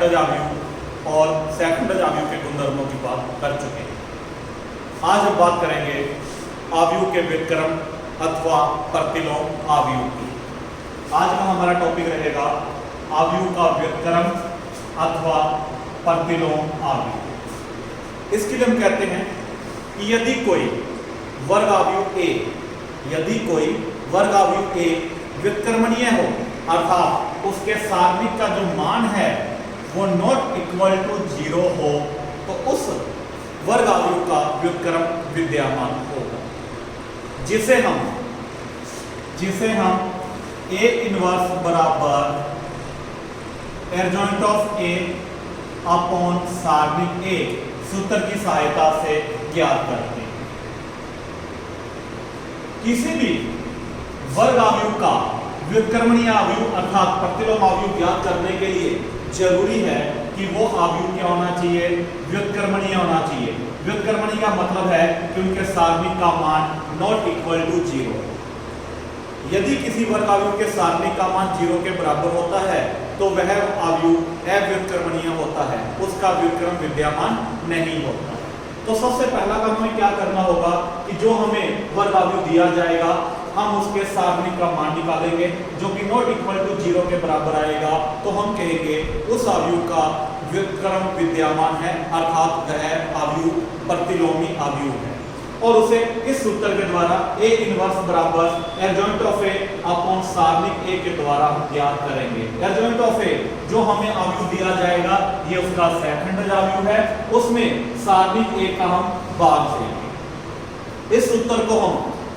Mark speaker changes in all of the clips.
Speaker 1: सेकंडज अवयव और सेकंडज अवयव के गुणधर्मों की बात कर चुके हैं। आज हम बात करेंगे अवयव के व्युत्क्रम अथवा प्रतिलोम अवयव की। आज का हमारा टॉपिक रहेगा अवयव का व्युत्क्रम अथवा प्रतिलोम अवयव। इसके लिए हम कहते हैं कि यदि कोई वर्ग अवयव ए व्युत्क्रमणीय हो, अर्थात उसके सारणिक का जो मान है वो नॉट इक्वल टू 0 हो, तो उस वर्ग अवयव का व्युत्क्रम विद्यमान होगा, जिसे हम A इनवर्स बराबर एडजॉइंट ऑफ A अपॉन सारणिक A सूत्र की सहायता से ज्ञात करते हैं। किसी भी वर्ग अवयव का व्युत्क्रमणीय अवयव अर्थात प्रतिलोम अवयव ज्ञात करने के लिए जरूरी है कि वो अवयव क्या होना चाहिए, व्युत्क्रमणीय होना चाहिए। व्युत्क्रमणीय का मतलब है कि उनके सारणिक का मान नॉट इक्वल टू 0। यदि किसी वर्ग अवयव के सारणिक का मान 0 के बराबर होता है तो वह अवयव अव्युत्क्रमणीय होता है, उसका व्युत्क्रम विद्यमान नहीं होता। तो सबसे पहला काम हमें क्या करना होगा कि जो हमें वर्ग अवयव दिया जाएगा हम उसके सारणिक का मान निकालेंगे, जो कि नॉट इक्वल टू 0 के बराबर आएगा, तो हम कहेंगे उस अवयव का व्युत्क्रम विद्यमान है, अर्थात वह अवयव प्रतिलोमी अवयव है। और उसे इस सूत्र के द्वारा A इनवर्स बराबर एडजॉइंट ऑफ A अपॉन सारणिक A के द्वारा हम ज्ञात करेंगे। एडजॉइंट ऑफ A जो हमें अवयव दिया जाएगा ये उसका सेकंड अवयव है, उसमें सारणिक A का हम भाग देंगे। इस सूत्र को हम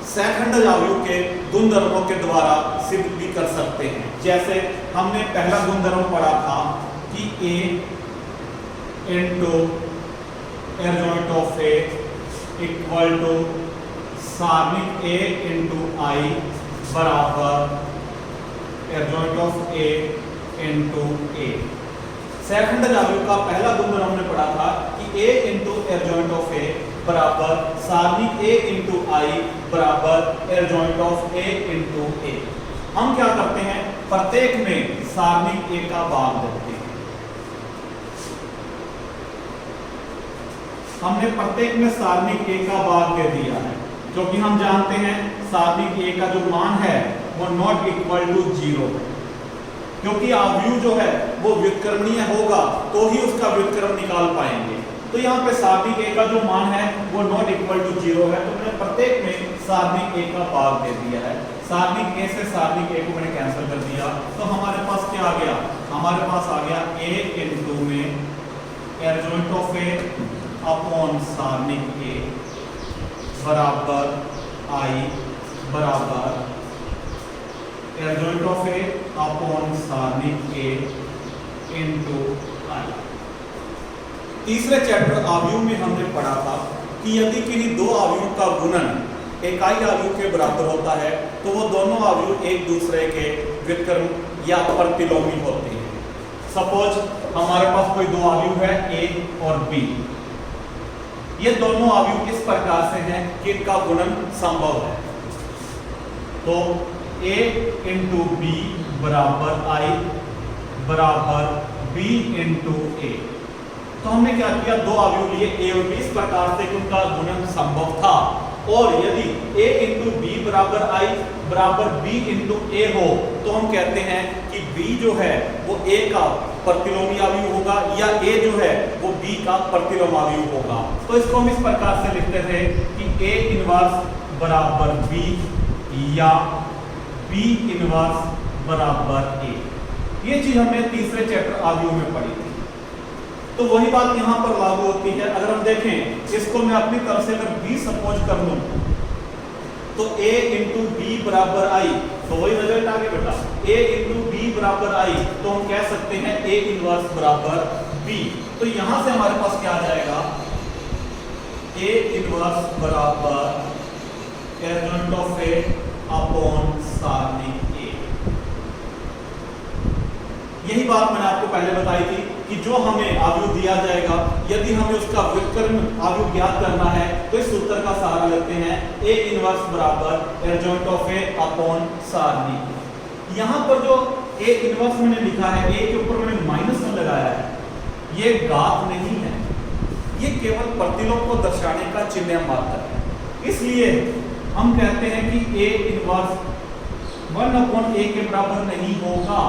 Speaker 1: सेकंड अवयव के गुणधर्मों के द्वारा सिद्ध भी कर सकते हैं। जैसे हमने पहला गुणधर्म पढ़ा था कि A into adjoint of A equal to सारणिक A इंटू I बराबर adjoint of A into A। Second अवयव का पहला गुणधर्म हमने पढ़ा था कि A into adjoint of A बराबर सारणिक A इंटू I बराबर adjoint of A into A। हम क्या करते हैं, प्रत्येक में सारणिक A का भाग देते हैं। हमने प्रत्येक में सारणिक A का भाग दे दिया है, क्योंकि हम जानते हैं सारणिक A का जो मान है वो नॉट इक्वल टू 0 है। क्योंकि अवयव जो है वो व्युत्क्रमणीय होगा तो ही उसका व्युत्क्रम निकाल पाएंगे। तो यहाँ पे सारणिक A का जो मान है वो नॉट इक्वल टू 0 है, तो मैंने प्रत्येक में सारणिक A का भाग दे दिया है। सारणिक A से सारणिक A को मैंने कैंसिल कर दिया, तो हमारे पास क्या आ गया, हमारे पास आ गया A इंटू में एडजॉइंट ऑफ A अपॉन सारणिक A बराबर I बराबर एडजॉइंट ऑफ A अपॉन सारणिक A इंटू I। तीसरे चैप्टर अवयव में हमने पढ़ा था कि यदि किन्हीं दो अवयवों का गुणन इकाई अवयव के बराबर होता है तो वो दोनों अवयव एक दूसरे के व्युत्क्रम या प्रतिलोमी होते हैं। सपोज हमारे पास कोई दो अवयव है A और B, ये दोनों अवयव इस प्रकार से हैं कि इनका गुणन संभव है। तो A इंटू B बराबर I बराबर B इंटू A। तो हमने क्या किया, दो अवयव लिए A और B इस प्रकार से कि उनका गुणन संभव था। और यदि A इंटू B बराबर I बराबर B इंटू A हो तो हम कहते हैं कि B जो है वो A का प्रतिलोमी अवयव होगा या A जो है वो B का प्रतिलोम अवयव होगा। तो इसको हम इस प्रकार से लिखते थे कि A इनवर्स बराबर B या B इनवर्स बराबर A। ये चीज हमने तीसरे चैप्टर अवयव में पढ़ी थी। तो वही बात यहाँ पर लागू होती है। अगर हम देखें इसको मैं अपनी तरफ से अगर B सपोज कर लूं तो A इंटू B बराबर I, तो वही रिजल्ट आ गया बेटा, A इंटू B बराबर I, तो हम कह सकते हैं A इनवर्स बराबर B। तो यहां से हमारे पास क्या आ जाएगा, A इनवर्स बराबर एडजॉइंट ऑफ A अपॉन सारणिक A। यही बात मैंने आपको पहले बताई थी कि जो हमें अवयव दिया जाएगा यदि हमें उसका व्युत्क्रम अवयव ज्ञात करना है तो इस सूत्र का सहारा लेते हैं A इनवर्स बराबर एडजॉइंट ऑफ A अपॉन सारणिक। यहाँ पर जो A इनवर्स मैंने लिखा है, A के ऊपर मैंने -1 लगाया है, ये घात नहीं है, ये केवल प्रतिलोम को दर्शाने का चिन्ह मात्र है। इसलिए हम कहते हैं कि A इनवर्स 1/a के बराबर नहीं होगा।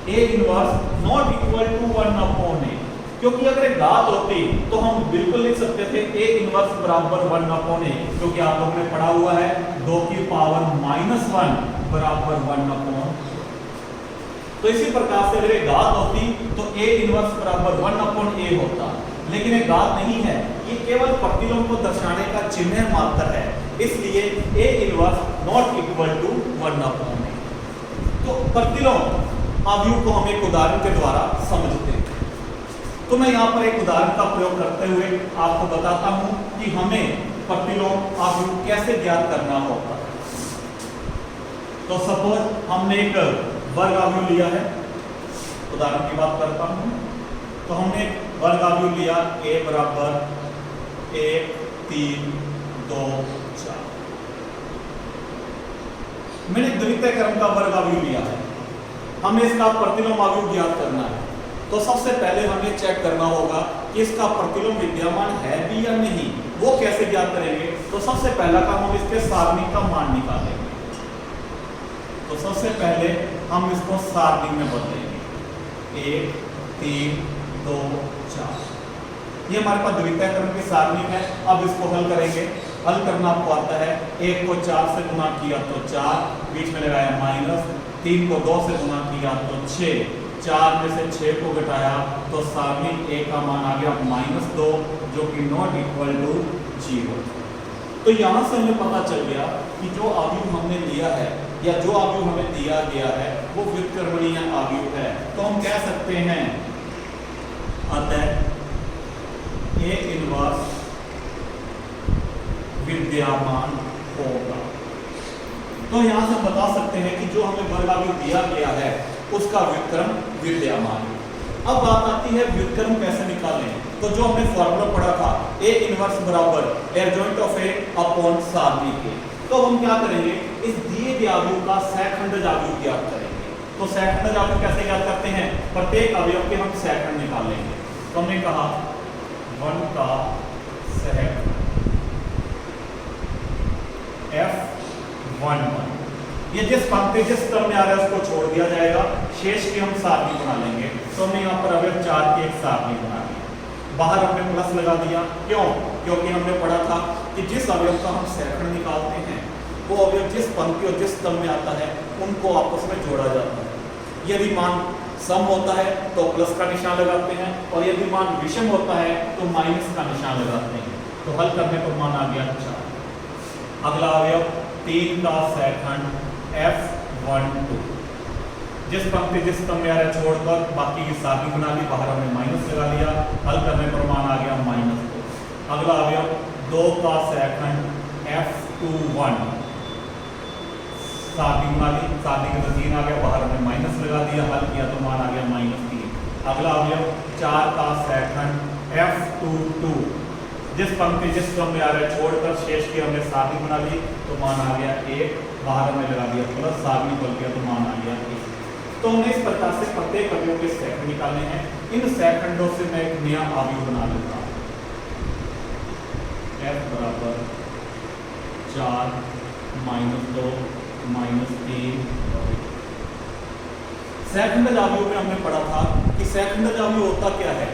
Speaker 1: A inverse not equal to 1/a, क्योंकि अगर एक घात होती तो हम बिल्कुल लिख सकते थे A इनवर्स बराबर 1/a, क्योंकि आप लोगों ने पढ़ा हुआ है 2 की पावर -1 बराबर 1/। तो इसी प्रकार से अगर एक घात होती तो A इनवर्स बराबर 1/a होता, लेकिन एक घात नहीं है, ये केवल प्रतिलोम को दर्शाने का चिन्ह मात्र है। इसलिए A inverse not equal to 1/a। तो प्रतिलोम अवयव को हम एक उदाहरण के द्वारा समझते हैं। तो मैं यहाँ पर एक उदाहरण का प्रयोग करते हुए आपको बताता हूं कि हमें प्रतिलोम अवयव कैसे ज्ञात करना होगा। तो सपोज हमने एक वर्ग अवयव लिया है, उदाहरण की बात करता हूं। तो हमने एक वर्ग अवयव लिया A बराबर 1 3 2 4। मैंने द्वितीय क्रम का वर्ग अवयव लिया है, हमें इसका प्रतिलोम अवयव ज्ञात करना है। तो सबसे पहले हमें चेक करना होगा कि इसका प्रतिलोम विद्यमान है भी या नहीं। वो कैसे ज्ञात करेंगे? तो सबसे पहला काम हम इसके सारणिक का मान निकालेंगे। तो सबसे पहले हम इसको सारणी में बदलेंगे 1 3 2 4। ये हमारे पास द्वितीय क्रम की सारणी है। अब इसको हल करेंगे। हल करना आपको आता है, 1 को 4 से गुणा किया तो 4, बीच में लगाया माइनस, 3 को 2 से गुणा किया तो 6, 4 में से 6 को घटाया तो सारणी A का मान आ गया -2, जो कि नॉट इक्वल टू 0। तो यहां से हमें पता चल गया कि जो अवयव हमने लिया है या जो अवयव हमें दिया गया है वो व्युत्क्रमणीय अवयव है। तो हम कह सकते हैं अतः A इनवर्स विद्यमान होगा। तो यहां से बता सकते हैं कि जो हमें वर्ग अवयव दिया गया है उसका व्युत्क्रम विद्यमान है। अब बात आती है व्युत्क्रम कैसे निकालें। तो जो हमने फॉर्मूला पढ़ा था A इनवर्स बराबर एडजॉइंट ऑफ A अपॉन सारणी के। तो हम क्या करेंगे, इस दिए गए अवयव का सहखंडज अवयव ज्ञात करेंगे। तो सहखंडज अवयव कैसे ज्ञात करते हैं? प्रत्येक अवयव के हम सहखंड निकालेंगे। तो हमने कहा 1 का सहखंड F11, ये जिस पंक्ति जिस क्रम में आ रहा है उसको छोड़ दिया जाएगा, शेष की हम सारणी बना लेंगे। तो हमने यहाँ पर अवयव 4 की एक सारणी बना ली, बाहर हमने प्लस लगा दिया। क्यों? क्योंकि हमने पढ़ा था कि जिस अवयव का हम सहखंड निकालते हैं वो अवयव जिस पंक्ति और जिस क्रम में आता है उनको आपस में जोड़ा जाता है। यदि मान सम होता है तो प्लस का निशान लगाते हैं, और यदि मान विषम होता है तो माइनस का निशान लगाते हैं। तो हल करने पर मान आ गया 4। अगला अवयव 3 का सहखंड F12, जिस पंक्ति जिस क्रम में आ रहा है छोड़कर बाकी की सारणी बना ली, बाहर हमने माइनस लगा लिया। हल करने पर मान आ गया -2। अगला अवयव 2 का सहखंड F21, सारणी बना ली, सारणी के अंदर 3 आ गया, बाहर हमने माइनस लगा दिया। हल किया तो मान आ गया -3। अगला अवयव 4 का सहखंड F22, जिस पंक्ति जिस क्रम में आ रहा है छोड़कर शेष की हमने सारणी बना ली तो मान आ गया 1, बाहर हमने लगा दिया प्लस, सारणी बल किया तो मान आ गया 1। तो हमने इस प्रकार से प्रत्येक अवयव के सहखंड निकालने हैं। इन सहखंडों से मैं एक नया अवयव बना लेता हूं। F बराबर 4 -2 -3। सहखंडज अवयव में हमने पढ़ा था कि सहखंडज अवयव होता क्या है?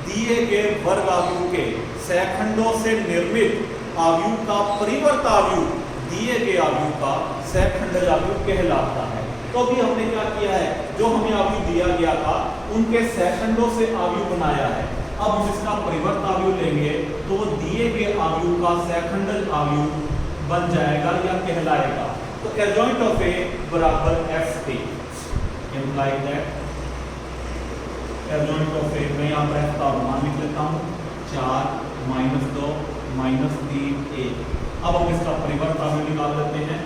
Speaker 1: दिए गए वर्ग अवयव के सहखंडों से निर्मित अवयव का परिवर्त अवयव दिए गए अवयव का सहखंडज अवयव कहलाता है। तो अभी हमने क्या किया है, जो हमें अवयव दिया गया था उनके सहखंडों से अवयव बनाया है। अब हम इसका परिवर्त अवयव लेंगे तो वो दिए गए अवयव का सहखंडज अवयव बन जाएगा या कहलाएगा। तो एडजॉइंट ऑफ A बराबर FT, imply that adjoint of A, मैं यहाँ पर F का मान लिख लेता हूँ 4 -2 -3 1। अब हम इसका परिवर्त अवयव निकाल लेते हैं।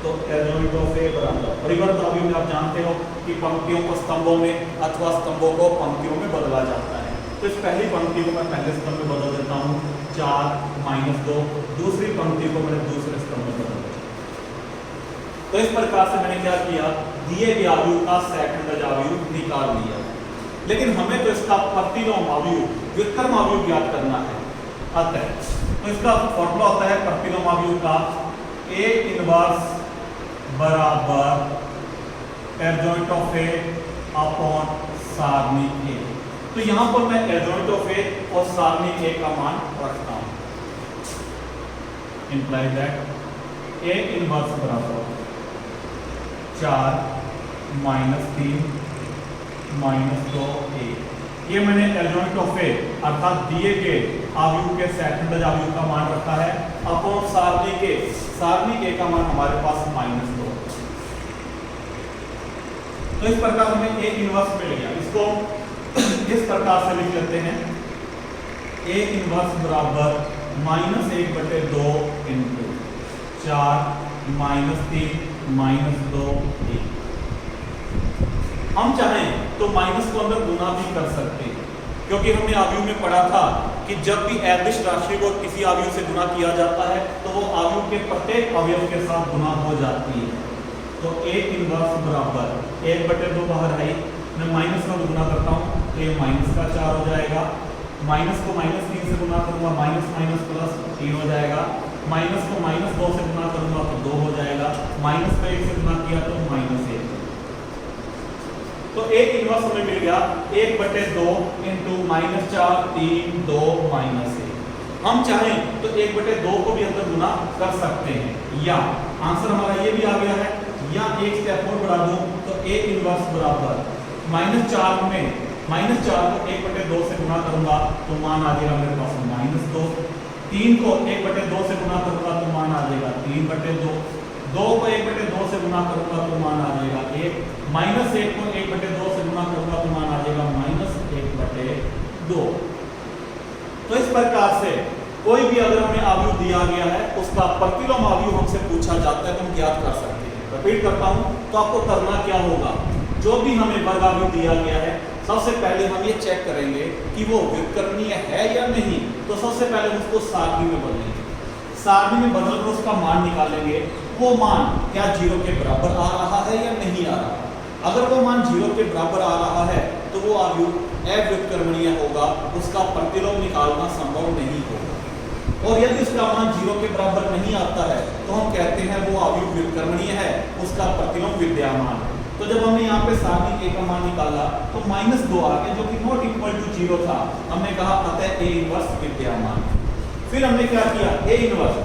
Speaker 1: तो एडजॉइंट ऑफ A बराबर परिवर्त अवयव में आप जानते हो कि पंक्तियों को स्तंभों में अथवा स्तंभों को पंक्तियों में बदला जाता है। तो इस पहली पंक्ति को मैं पहले स्तंभ में बदल देता हूँ 4 -2, दूसरी पंक्ति को मैंने दूसरे स्तंभ में बदल दिया। तो इस प्रकार से मैंने क्या किया, दिए गए अवयव का सहखंडज अवयव निकाल लिया। लेकिन हमें तो इसका प्रतिलोमावयु व्युत्क्रमावयु ज्ञात करना है। अतः तो इसका फॉर्मूला होता है प्रतिलोमावयु का A इनवर्स बराबर एडजॉइंट ऑफ A अपॉन सारणी A। तो यहां पर मैं एडजॉइंट ऑफ A और सारणी A का मान रखता हूं। इंप्लाई दैट A इनवर्स बराबर 4 -3 -2A। ये मैंने एडजॉइंट ऑफ A अर्थात दिए गए अवयव के सेकंड अवयव का मान रखा है अपॉन सारणी के का मान हमारे पास -2। तो इस प्रकार हमें A इनवर्स मिल गया। इसको इस प्रकार से लिख लेते हैं A इनवर्स बराबर -1/2 इंटू 4 -3 -2A। हम चाहें तो माइनस को अंदर गुना भी कर सकते हैं, क्योंकि हमने अवयव में पढ़ा था कि जब भी अदिश राशि को किसी अवयव से गुना किया जाता है तो वो अवयव के प्रत्येक अवयव के साथ गुना हो जाती है। तो A इनवर्स बराबर 1/2 बाहर आई, मैं माइनस का गुना करता हूँ तो ये माइनस का 4 हो जाएगा, माइनस को -3 से गुना करूंगा माइनस प्लस 3 हो जाएगा, माइनस को -2 से गुना करूंगा तो 2 हो जाएगा, माइनस को 1 से गुना किया तो -1। तो A इनवर्स हमें मिल गया 1/2 इंटू -4 3 2 -1। हम चाहें तो 1/2 को भी अंदर गुना कर सकते हैं, या आंसर हमारा ये भी आ गया है, या एक स्टेप और बढ़ा दूं तो A इनवर्स बराबर -4 में -4 को 1/2 से गुना करूंगा तो मान आ जाएगा मेरे पास -2। 3 को 1/2 से गुना करूंगा तो मान आ जाएगा 3/2। 2 को 1/2 से गुना करूंगा तो मान आ जाएगा 1। -1 को 1/2 से गुना करूंगा तो मान आ जाएगा -1/2। तो इस प्रकार से कोई भी अगर हमें अवयव दिया गया है उसका प्रतिलोम अवयव हमसे पूछा जाता है तो हम ज्ञात कर सकते हैं। रिपीट करता हूं, तो आपको करना क्या होगा, जो भी हमें वर्ग अवयव दिया गया है सबसे पहले हम ये चेक करेंगे कि वो व्युत्क्रमणीय है या नहीं। तो सबसे पहले उसको सारणी में बदलेंगे, सारणी में बदलकर उसका मान निकालेंगे। वो मान क्या 0 के बराबर आ रहा है या नहीं आ रहा। अगर वो मान 0 के बराबर आ रहा है तो वो अवयव अव्युत्क्रमणीय होगा, उसका प्रतिलोम निकालना संभव नहीं होगा। और यदि उसका मान 0 के बराबर नहीं आता है तो हम कहते हैं वो अवयव व्युत्क्रमणीय है, उसका प्रतिलोम विद्यमान है। तो जब हमने यहाँ पे सारणी A का मान निकाला तो -2 आ गया, जो कि नॉट इक्वल टू 0 था। हमने कहा अतः A इनवर्स विद्यमान। फिर हमने क्या किया, A इनवर्स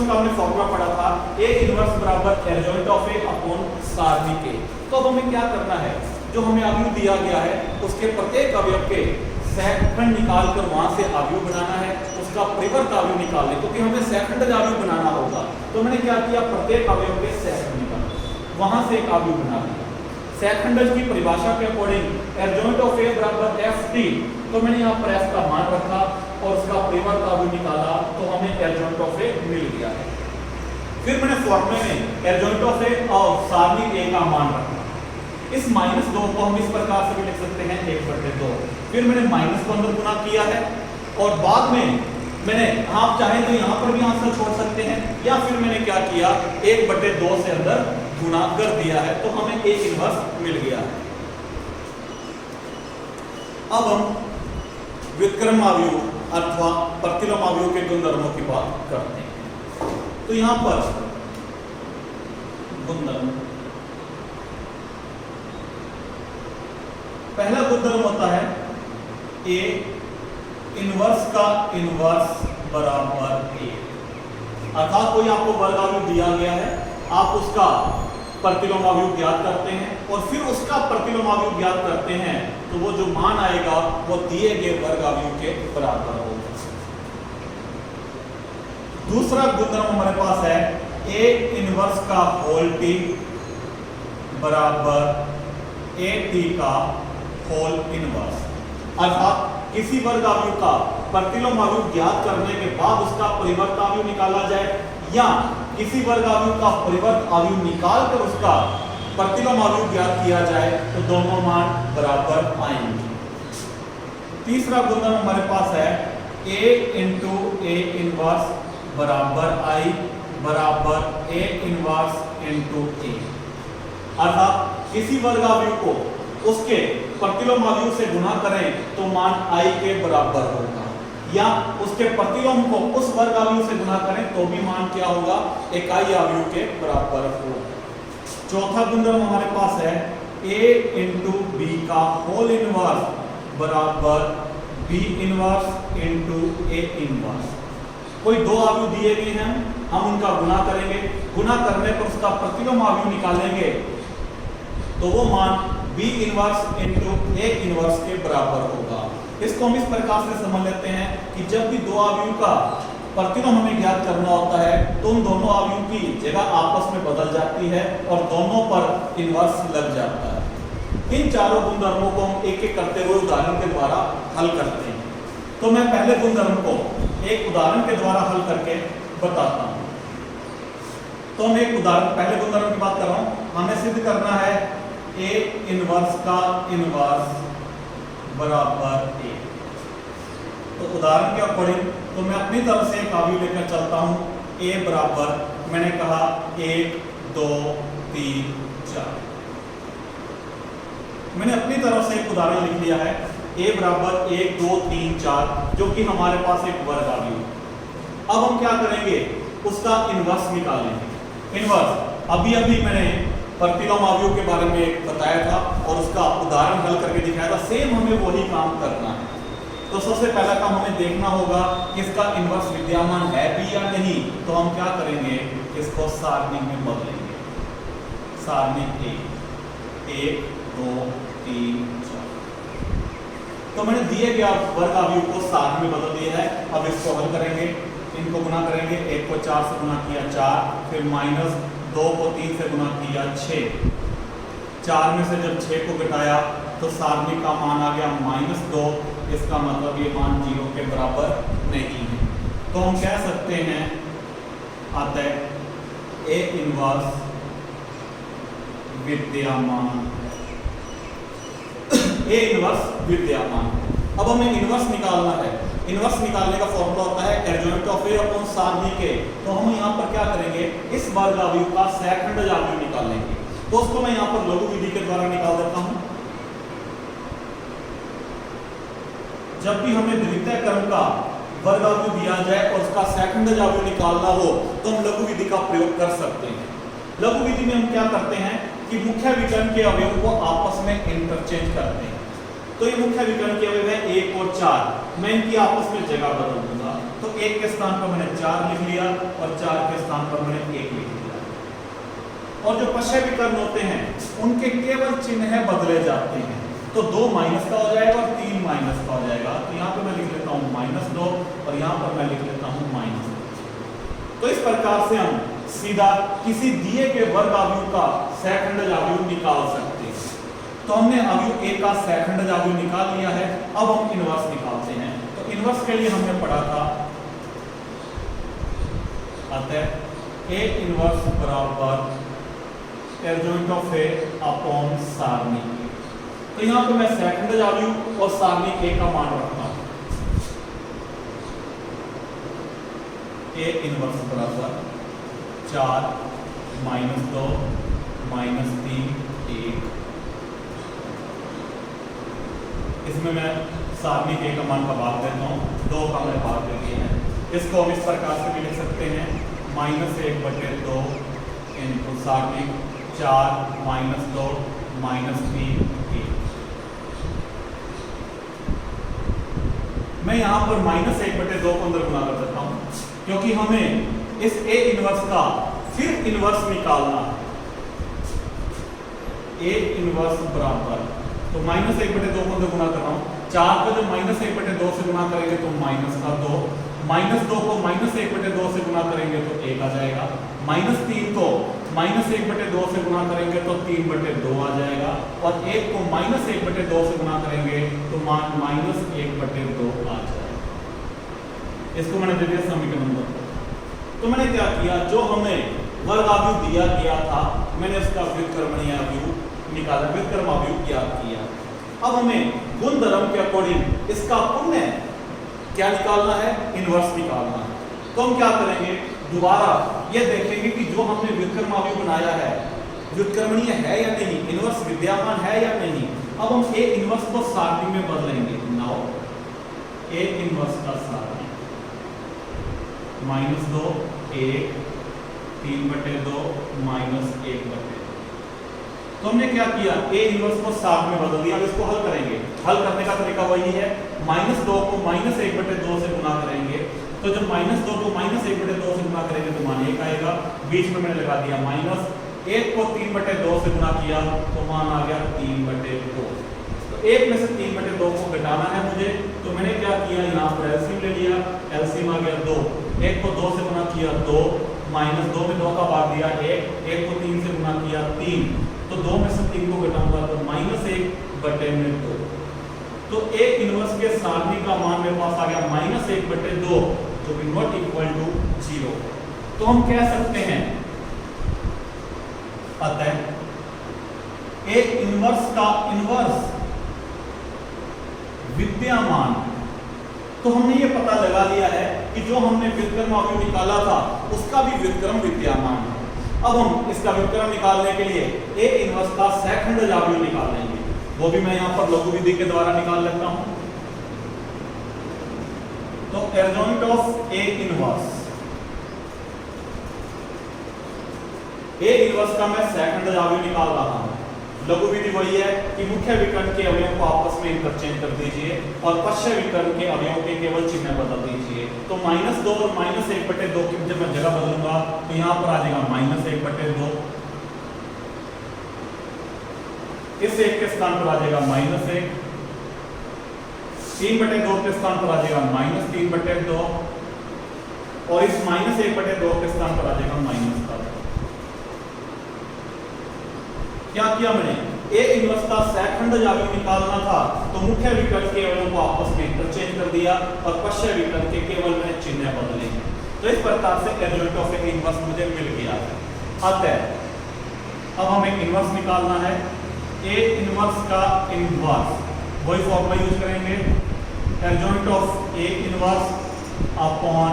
Speaker 1: का हमने फॉर्मूला पढ़ा था, A इनवर्स बराबर एडजॉइंट ऑफ A अपॉन सारणी के। तो अब हमें क्या करना है, जो हमें अवयव दिया गया है उसके प्रत्येक अवयव के सेकंड निकालकर वहां से अवयव बनाना है, उसका परिवर्त अवयव निकालने, क्योंकि हमें सेकंड अवयव बनाना होगा। तो मैंने क्या किया, प्रत्येक अवयव के सेकंड निकाला, वहां से एक अवयव बना दिया। सेकंड की परिभाषा के अकॉर्डिंग एडजॉइंट ऑफ A बराबर FT, तो मैंने यहाँ पर F का मान रखा और उसका परिवर्त अवयव निकाला तो हमें एडजॉइंट ऑफ A मिल गया है। फिर मैंने फॉर्मूले में एडजॉइंट ऑफ A और सारणी A का मान रखा। इस -2 को हम इस प्रकार से भी लिख सकते हैं 1/2। फिर मैंने माइनस को अंदर गुना किया है और बाद में मैंने, आप चाहें तो यहाँ पर भी आंसर छोड़ सकते हैं, या फिर मैंने क्या किया 1/2 से अंदर गुना कर दिया है तो हमें A इनवर्स मिल गया है। अब हम व्युत्क्रमावयव अथवा प्रतिलोमावयव के गुणधर्मों की बात करते हैं। तो यहां पर गुणधर्म, पहला गुणधर्म होता है A इनवर्स का इनवर्स बराबर A। अर्थात कोई आपको वर्ग अवयव दिया गया है, आप उसका प्रतिलोम अवयव ज्ञात करते हैं और फिर उसका प्रतिलोम अवयव ज्ञात करते हैं तो वो जो मान आएगा वो दिए गए वर्ग अवयव के बराबर होगा। दूसरा गुणधर्म हमारे पास है A इनवर्स का होल T बराबर AT का होल इनवर्स। अर्थात किसी वर्ग अवयव का प्रतिलोम अवयव ज्ञात करने के बाद उसका परिवर्त अवयव निकाला जाए, या किसी वर्ग अवयव का परिवर्त अवयव निकाल कर उसका प्रतिलोम अवयव ज्ञात किया जाए तो दोनों मान बराबर आएंगे। तीसरा गुणधर्म हमारे पास है A इंटू A इनवर्स बराबर I बराबर A इनवर्स इंटू A। अर्थात किसी वर्ग अवयव को उसके प्रतिलोम अवयव से गुणा करें तो मान i के बराबर होगा, या उसके प्रतिलोम को उस वर्ग अवयव से गुणा करें तो भी मान क्या होगा, इकाई अवयव के बराबर होगा। चौथा गुणधर्म हमारे पास है a इंटू बी का होल इनवर्स बराबर b inverse into a inverse. कोई दो अवयव दिए गए हैं, हम उनका गुणा करेंगे, गुणा करने पर उसका प्रतिलोम अवयव निकालेंगे तो वो मान b inverse into a inverse के बराबर होगा। इसको हम इस प्रकार से समझ लेते हैं कि जब भी दो अवयव का प्रतिलोम हमें ज्ञात करना होता है तो उन दोनों अवयव की जगह आपस में बदल जाती है और दोनों पर इनवर्स लग जाता है। इन चारों गुणधर्मों को हम एक एक करते हुए उदाहरण के द्वारा हल करते हैं। तो मैं पहले गुणधर्म को एक उदाहरण के द्वारा हल करके बताता हूं। तो हम एक उदाहरण, पहले गुणधर्म की बात कर रहा हूं। हमें सिद्ध करना है a इनवर्स का इनवर्स बराबर a। तो उदाहरण के अकॉर्डिंग तो मैं अपनी तरफ से एक अवयव लेकर चलता हूं a बराबर, मैंने कहा 1 2 3 4। मैंने अपनी तरफ से एक उदाहरण लिख लिया है a बराबर 1 2 3 4, जो कि हमारे पास एक वर्ग अवयव। अब हम क्या करेंगे, उसका इनवर्स निकालेंगे। इनवर्स अभी अभी मैंने प्रतिलोम अवयव के बारे में बताया था और उसका उदाहरण हल करके दिखाया था। सेम हमें वही काम करना है। तो सबसे पहला काम हमें देखना होगा कि इसका इनवर्स विद्यमान है भी या नहीं। तो हम क्या करेंगे, इसको सारणी में बदलेंगे। सारणी 1 2 3 4। तो मैंने दिए गया वर्ग अवयव को सारणी में बदल दिया है। अब इसको हल करेंगे, इनको गुना करेंगे। 1 को 4 से गुना किया 4, फिर माइनस 2 को 3 से गुना किया 6। 4 में से जब 6 को घटाया तो सारणी का मान आ गया -2। इसका मतलब ये मान 0 के बराबर नहीं है। तो हम कह सकते हैं अतः a इनवर्स विद्यमान, a इनवर्स विद्यमान। अब हमें इनवर्स निकालना है। इनवर्स निकालने का फॉर्मूला होता है एडजॉइंट ऑफ a अपॉन सारणी के। तो हम यहाँ पर क्या करेंगे, इस वर्ग अवयव का सेकंड अवयव निकालेंगे। तो उसको मैं यहाँ पर लघु विधि के द्वारा निकाल देता हूँ। जब भी हमें द्वितीय क्रम का वर्ग अवयव दिया जाए और उसका सेकंड अवयव निकालना हो तो हम लघु विधि का प्रयोग कर सकते हैं। लघु विधि में हम क्या करते हैं कि मुख्य विकर्ण के अवयव को आपस में इंटरचेंज करते हैं। तो ये मुख्य विकर्ण के अवयव है 1 और 4, मैं इनकी आपस में जगह बदल दूंगा। तो 1 के स्थान पर मैंने 4 लिख लिया और 4 के स्थान पर मैंने 1 लिख लिया। और जो पश्य विकर्ण होते हैं उनके केवल चिन्ह बदले जाते हैं। तो 2 माइनस का हो जाएगा और 3 माइनस का हो जाएगा। तो यहाँ पे मैं लिख लेता हूँ -2 और यहाँ पर मैं लिख लेता हूँ -2। तो इस प्रकार से हम सीधा किसी दिए गए वर्ग अवयव का सेकंड अवयव निकाल सकते हैं। तो हमने अवयव a का सेकंड अवयव निकाल लिया है। अब हम इनवर्स निकालते हैं। तो इनवर्स के लिए हमने पढ़ा था अतः a इनवर्स बराबर एडजॉइंट ऑफ a अपॉन सारणी। तो यहाँ पे मैं सेकंड अवयव और सारणी a का मान रखता हूं। a इनवर्स बराबर 4 -2 -3 1। इसमें मैं सारणी a का मान का भाग देता हूँ। 2 का मैं भाग दे दिया है। इसको हम इस प्रकार से भी लिख सकते हैं -1/2 इनटू सारणी 4 -2 -3 1। मैं यहाँ पर -1/2 को अंदर गुना कर सकता हूँ क्योंकि हमें इस a इनवर्स का फिर इनवर्स निकालना है। a इनवर्स बराबर, तो -1/2 को अंदर गुना कर रहा हूँ। 4 को जब -1/2 से गुना करेंगे तो -2, -2 को -1/2 से गुना करेंगे तो 1 आ जाएगा। -3 को -1/2 से गुना करेंगे तो 3/2 आ जाएगा। और 1 को -1/2 से गुना करेंगे तो मान -1/2 आ जाएगा। इसको मैंने दे दिया समीकरण नंबर। तो मैंने क्या किया, जो हमें वर्ग अवयव दिया गया था मैंने उसका व्युत्क्रमणीय अवयव निकाला, व्युत्क्रम अवयव ज्ञात किया। अब हमें गुणधर्म के अकॉर्डिंग इसका पुण्य क्या निकालना है, इनवर्स निकालना है। तो हम क्या करेंगे, दोबारा ये देखेंगे कि जो हमने व्युत्क्रम अवयव बनाया है व्युत्क्रमणीय है या नहीं, इनवर्स विद्यमान है या नहीं। अब हम ए इनवर्स को सारणी में बदलेंगे। नाउ ए इनवर्स का सारणी -2 1 3/2 -1/2। तो हमने क्या किया, ए इनवर्स को साथ में बदल दिया। अब इसको हल करेंगे। हल करने का तरीका वही है, -2 को -1/2 से गुना करेंगे। तो जब -2 को -1/2 से गुना करेंगे तो मान 1 आएगा। बीच में मैंने लगा दिया -1 को 3/2 से गुना किया तो मान आ गया 3/2। तो 1 में से 3/2 को घटाना है मुझे, तो मैंने क्या किया, यहाँ पर एलसीएम ले लिया। एलसीएम आ गया 2। 1 को 2 से गुना किया 2, -2 में 2 का भाग दिया 1, 1 को 3 से गुना किया 3, तो 2 में से 3 को घटाऊंगा तो -1/2। तो ए इनवर्स के सारणी का मान मेरे पास आ गया -1/2, जो कि नॉट इक्वल टू 0। तो हम कह सकते हैं अतः ए इनवर्स का इनवर्स विद्यमान। तो हमने ये पता लगा लिया है कि जो हमने व्युत्क्रम अवयव निकाला था उसका भी व्युत्क्रम विद्यमान है। अब हम इसका व्युत्क्रम निकालने के लिए ए इनवर्स का सेकंड अवयव निकाल लेंगे। वो भी मैं यहां पर लघु विधि के द्वारा निकाल लेता हूं। तो ergonomic of A inverse, A inverse का मैं सेकंड अवयव निकाल रहा हूं। लघु विधि वही है कि मुख्य विकर्ण के अवयवों को आपस में इंटरचेंज कर दीजिए और पश्च विकर्ण के अवयवों के केवल चिन्ह बदल दीजिए। तो -2 और -1/2 की जब मैं जगह बदलूंगा तो यहां पर आ जाएगा -1/2, इस 1 के स्थान पर आ जाएगा -1, 3/2 के स्थान पर आ जाएगा -3/2 और इस -1/2 के स्थान पर आ जाएगा -1। क्या किया मैंने, ए इनवर्स का सेकंड अवयव निकालना था तो मुख्य विकर्ण के अवयवों को आपस में इंटरचेंज कर दिया और पश्च विकर्ण के केवल मैंने चिन्ह बदले। तो इस प्रकार से एर्गोनॉमिक ऑफ ए इनवर्स मुझे मिल गया है। अतः अब हमें इनवर्स निकालना है। ए इनवर्स का इनवर्स वही फॉर्मूला यूज करेंगे, ergonomic of A inverse upon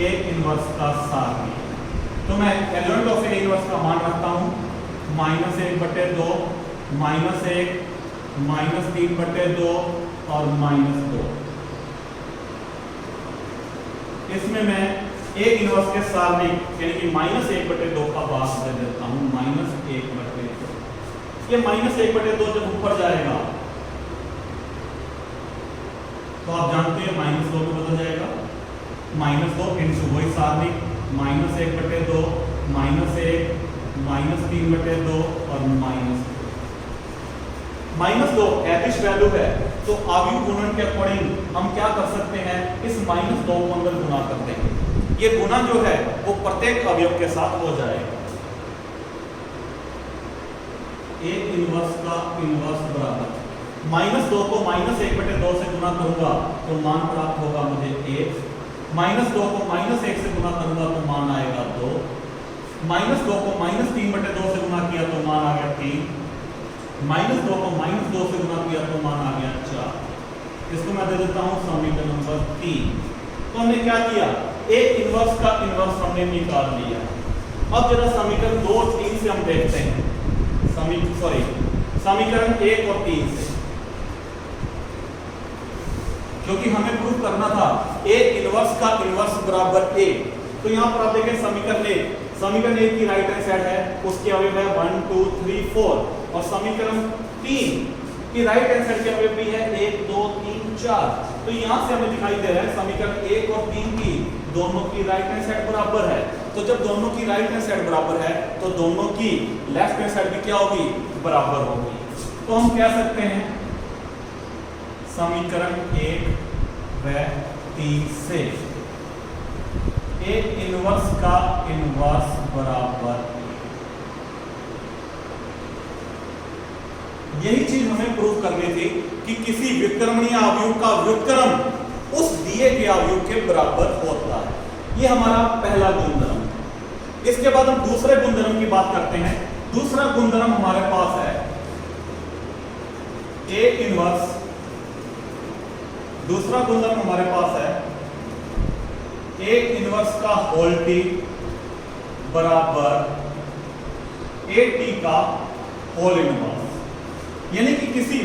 Speaker 1: A inverse का सारणी। तो मैं एर्गोनॉमिक ऑफ ए इनवर्स का मान रखता हूं -1/2, -1, -3/2 और -2। इसमें मैं ए इनवर्स के सारणी यानी कि -1/2 का भाग दे देता हूं -1/2। ये -1/2 जब ऊपर जाएगा तो आप जानते हैं -2 में बदल जाएगा। -2 इंटू वही सारणी -1/2, -1, -3/2 और -2 एडिश वैल्यू है। तो अवयव गुणन के अकॉर्डिंग हम क्या कर सकते हैं, इस -2 को अंदर गुना कर देंगे। ये गुना जो है वो प्रत्येक अवयव के साथ हो जाएगा। ए इनवर्स का इनवर्स बराबर -2 को -1/2 से गुना करूंगा तो मान प्राप्त होगा मुझे 1, -2 को -1 से गुना करूंगा तो मान आएगा 2, -2 को -3/2 से गुना किया तो मान आ गया 3, -2 को -2 से गुना किया तो मान आ गया 4। इसको मैं दे देता हूं समीकरण नंबर 3। तो हमने क्या किया, ए इनवर्स का इनवर्स हमने निकाल लिया। अब जरा समीकरण 2 और 3 से हम देखते हैं, समीकरण 1 और 3 से, क्योंकि हमें प्रूफ करना था ए इनवर्स का इनवर्स बराबर ए। तो यहां पर आप देखें समीकरण 1 की राइट हैंड साइड है, उसके अवयव है 1 2 3 4 और समीकरण 3 की राइट हैंड साइड के अवयव भी है 1 2 3 4। तो यहां से हमें दिखाई दे रहा है समीकरण 1 और 3 की दोनों की राइट हैंड साइड बराबर है। तो जब दोनों की राइट हैंड साइड बराबर है तो दोनों की लेफ्ट हैंड साइड भी क्या होगी, बराबर होगी। तो हम कह सकते हैं समीकरण 1 व 3 से ए इनवर्स का इनवर्स बराबर, यही चीज हमें प्रूव करनी थी कि किसी व्युत्क्रमणीय अवयव का व्युत्क्रम उस दिए गए अवयव के बराबर होता है। ये हमारा पहला गुणधर्म है। इसके बाद हम दूसरे गुणधर्म की बात करते हैं। दूसरा गुणधर्म हमारे पास है ए इनवर्स, दूसरा गुणधर्म हमारे पास है ए इनवर्स का होल टी बराबर ए टी का होल इनवर्स। यानी कि किसी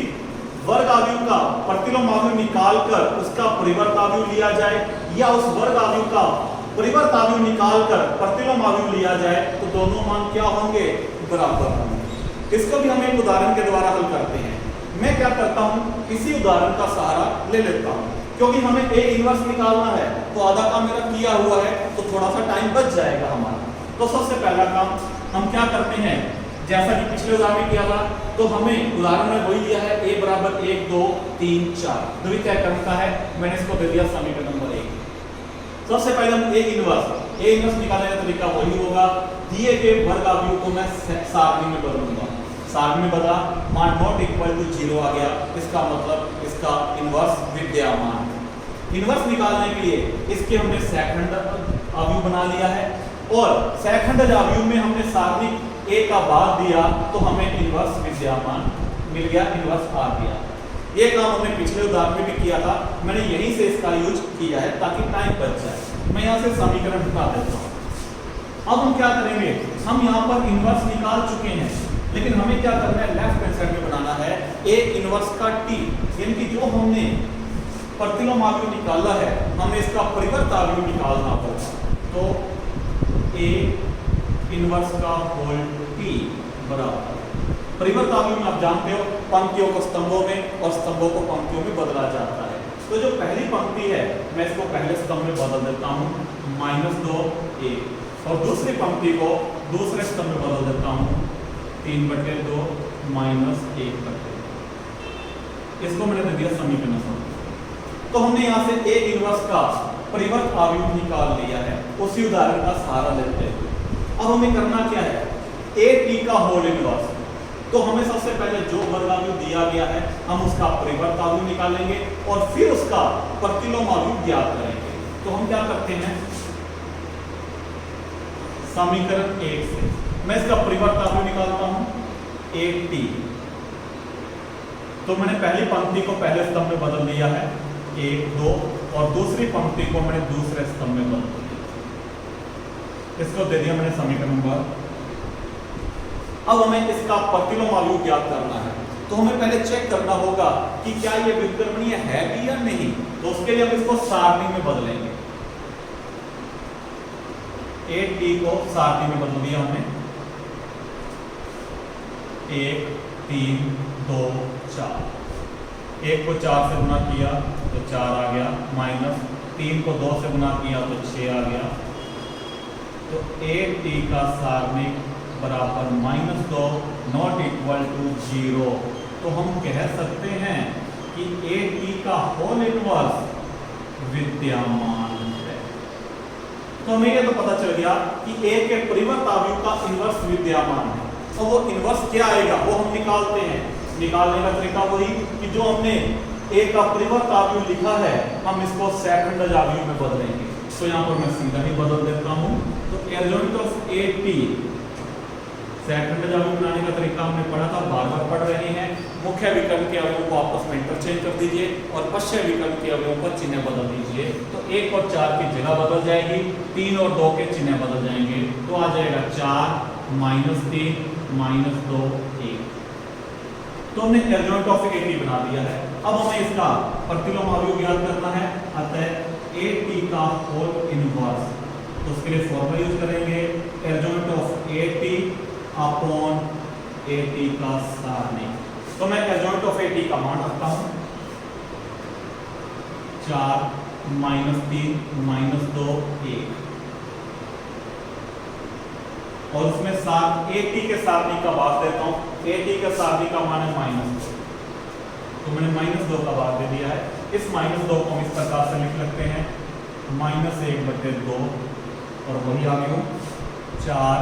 Speaker 1: वर्ग आव्यूह का प्रतिलोम आव्यूह निकालकर उसका परिवर्त आव्यूह लिया जाए या उस वर्ग आव्यूह का परिवर्त आव्यूह निकालकर प्रतिलोम आव्यूह लिया जाए तो दोनों मान क्या होंगे, बराबर होंगे। इसको भी हम एक उदाहरण के द्वारा हल करते हैं। मैं क्या करता हूं, इसी उदाहरण का सहारा ले लेता हूं, क्योंकि हमें A इनवर्स निकालना है तो आधा काम मेरा किया हुआ है तो थोड़ा सा टाइम बच जाएगा हमारा। तो सबसे पहला काम हम क्या करते हैं, जैसा कि पिछले उदाहरण में किया था, तो हमें उदाहरण में वही दिया है A बराबर 1 2 3 4 द्वितीय क्रम का है, मैंने इसको दे दिया समीकरण नंबर 1। सबसे पहले हम A इनवर्स निकालने का तरीका वही होगा, दिए गए वर्ग आव्यूह को मैं सारणी में बदलूंगा। सारणी में बदला, मान नॉट इक्वल टू 0 आ गया, इसका मतलब इसका इनवर्स विद्यमान। इनवर्स निकालने के लिए इसके हमने सेकंड आव्यूह बना लिया है और सेकंड आव्यूह में हमने सारणी A का भाग दिया तो हमें इनवर्स विद्यमान मिल गया, इनवर्स आ गया। ये काम हमने पिछले उदाहरण में भी किया था, मैंने यहीं से इसका यूज किया है ताकि टाइम बच जाए। मैं यहाँ से समीकरण हटा देता हूँ। अब हम क्या करेंगे, हम यहाँ पर इनवर्स निकाल चुके हैं, लेकिन हमें क्या करना है, लेफ्ट हैंड साइड में बनाना है A इनवर्स का T, यानी कि जो हमने प्रतिलोम आव्यूह निकाला है हमें इसका परिवर्त आव्यूह निकालना होगा। तो A इनवर्स का होल T बराबर परिवर्त आव्यूह में आप जानते हो पंक्तियों को स्तंभों में और स्तंभों को पंक्तियों में बदला जाता है। तो जो पहली पंक्ति है मैं इसको पहले स्तंभ में बदल देता हूँ -2 A, और दूसरी पंक्ति को दूसरे स्तंभ में बदल देता हूँ 3/2 -1/2। इसको मैंने दे दिया समीकरण नंबर। तो हमने यहाँ से A इनवर्स का परिवर्त आव्यूह निकाल लिया है, उसी उदाहरण का सहारा लेते हैं। अब हमें करना क्या है, AT का होल इनवर्स। तो हमें सबसे पहले जो वर्ग आव्यूह दिया गया है हम उसका परिवर्त आव्यूह निकालेंगे और फिर उसका प्रतिलोम आव्यूह ज्ञात करेंगे। तो हम क्या करते हैं, समीकरण 1 से मैं इसका परिवर्त आव्यूह निकालता हूं AT। तो मैंने पहली पंक्ति को पहले स्तंभ में बदल दिया है 1 2 और दूसरी पंक्ति को मैंने दूसरे स्तंभ में बदल दिया, इसको दे दिया मैंने समीकरण नंबर। अब हमें इसका प्रतिलोम आव्यूह ज्ञात करना है, तो हमें पहले चेक करना होगा कि क्या ये व्युत्क्रमणीय है भी या नहीं। तो उसके लिए हम इसको सारणी में बदलेंगे। AT को सारणी में बदल दिया हमने 1 3 2 4। 1 को 4 से गुणा किया तो 4 आ गया, -3 को 2 से गुणा किया तो 6 आ गया। तो AT का सारणिक बराबर -2 नॉट इक्वल टू 0। तो हम कह सकते हैं कि AT का होल इनवर्स विद्यमान है। तो हमें ये तो पता चल गया कि A के परिवर्त आव्यूह का इनवर्स विद्यमान है। तो वो इनवर्स क्या आएगा वो हम निकालते हैं। निकालने का तरीका वही कि जो हमने A का परिवर्त आव्यूह लिखा है हम इसको सेकंड आव्यूह में बदलेंगे। तो यहाँ पर मैं सीधा ही बदल देता हूँ। तो एडजॉइंट ऑफ AT सेकंड आव्यूह बनाने का तरीका हमने पढ़ा था, बार बार पढ़ रहे हैं। मुख्य विकल्प के अवयवों को आपस में इंटरचेंज कर दीजिए और पश्चिम विकल्प के अवयवों पर चिन्ह बदल दीजिए। तो 1 और 4 की जगह बदल जाएगी, 3 और 2 के चिन्ह बदल जाएंगे। तो आ जाएगा 4 -3 -2 1। तो हमने एडजॉइंट ऑफ AT बना दिया है। अब हमें इसका प्रतिलोम आव्यूह ज्ञात करना है, अतः AT का होल इनवर्स। तो उसके लिए फॉर्मूला यूज करेंगे adjoint of AT upon AT का सारणिक। तो मैं एडजॉइंट ऑफ AT का मान रखता हूं 4 -3 -2 1 और उसमें साथ AT के सारणिक का भाग देता हूं। AT के सारणिक का मान है -2, तो मैंने -2 का भाग दे दिया है। इस -2 को हम इस प्रकार से लिख सकते हैं -1/2 और वही आ गया 4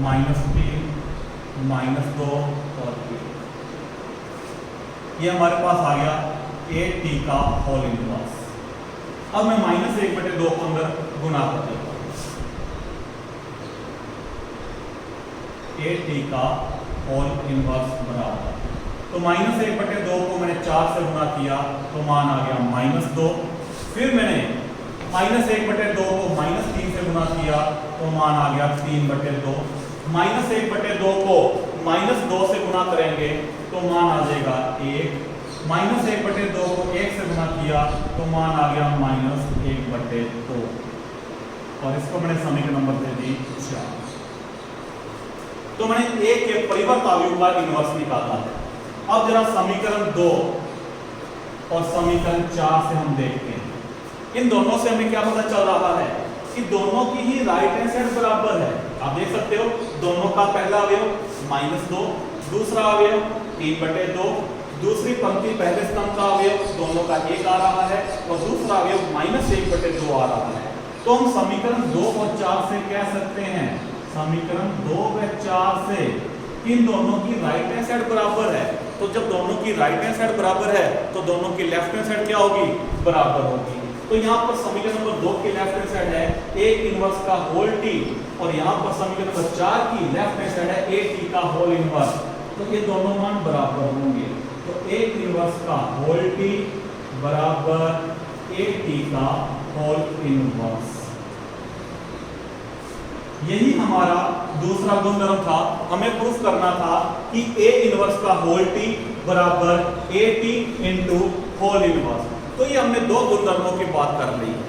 Speaker 1: -3 -2 और 1। ये हमारे पास आ गया AT का होल इनवर्स। अब मैं -1/2 को अंदर गुना कर देता हूं। AT का होल इनवर्स बराबर, तो -1/2 को मैंने 4 से गुना किया तो मान आ गया -2। फिर मैंने -1/2 को -3 से गुना किया तो मान आ गया 3/2। -1/2 को -2 से गुना करेंगे तो मान आ जाएगा 1, -1/2 को 1 से गुना किया तो मान आ गया -1/2, और इसको मैंने समीकरण नंबर दे दी 4। तो मैंने a के परिवर्त अवयव का इनवर्स निकाला है। अब जरा समीकरण 2 और समीकरण 4 से हम देखते हैं, इन दोनों से हमें क्या पता चल रहा है कि दोनों की ही राइट हैंड साइड बराबर है। आप देख सकते हो दोनों का पहला अवयव -2, दूसरा अवयव 3/2, दूसरी पंक्ति पहले स्तंभ का अवयव दोनों का 1 आ रहा है और दूसरा अवयव -1/2 आ रहा है। तो हम समीकरण 2 और 4 से कह सकते हैं, समीकरण 2 व 4 से इन दोनों की राइट हैंड साइड बराबर है। तो जब दोनों की राइट हैंड साइड बराबर है तो दोनों की लेफ्ट हैंड साइड क्या होगी, बराबर होगी। तो यहाँ पर समीकरण नंबर 2 की लेफ्ट हैंड साइड है a इनवर्स का होल t, और यहाँ पर समीकरण नंबर 4 की लेफ्ट हैंड साइड है a t का होल इनवर्स। तो ये दोनों मान बराबर होंगे। तो a इनवर्स का होल t बराबर a t का होल इनवर्स। यही हमारा दूसरा गुणधर्म था। हमें प्रूफ करना था कि a इनवर्स का होल t बराबर a t into whole inverse. तो ये हमने दो गुणधर्मों की बात कर ली है।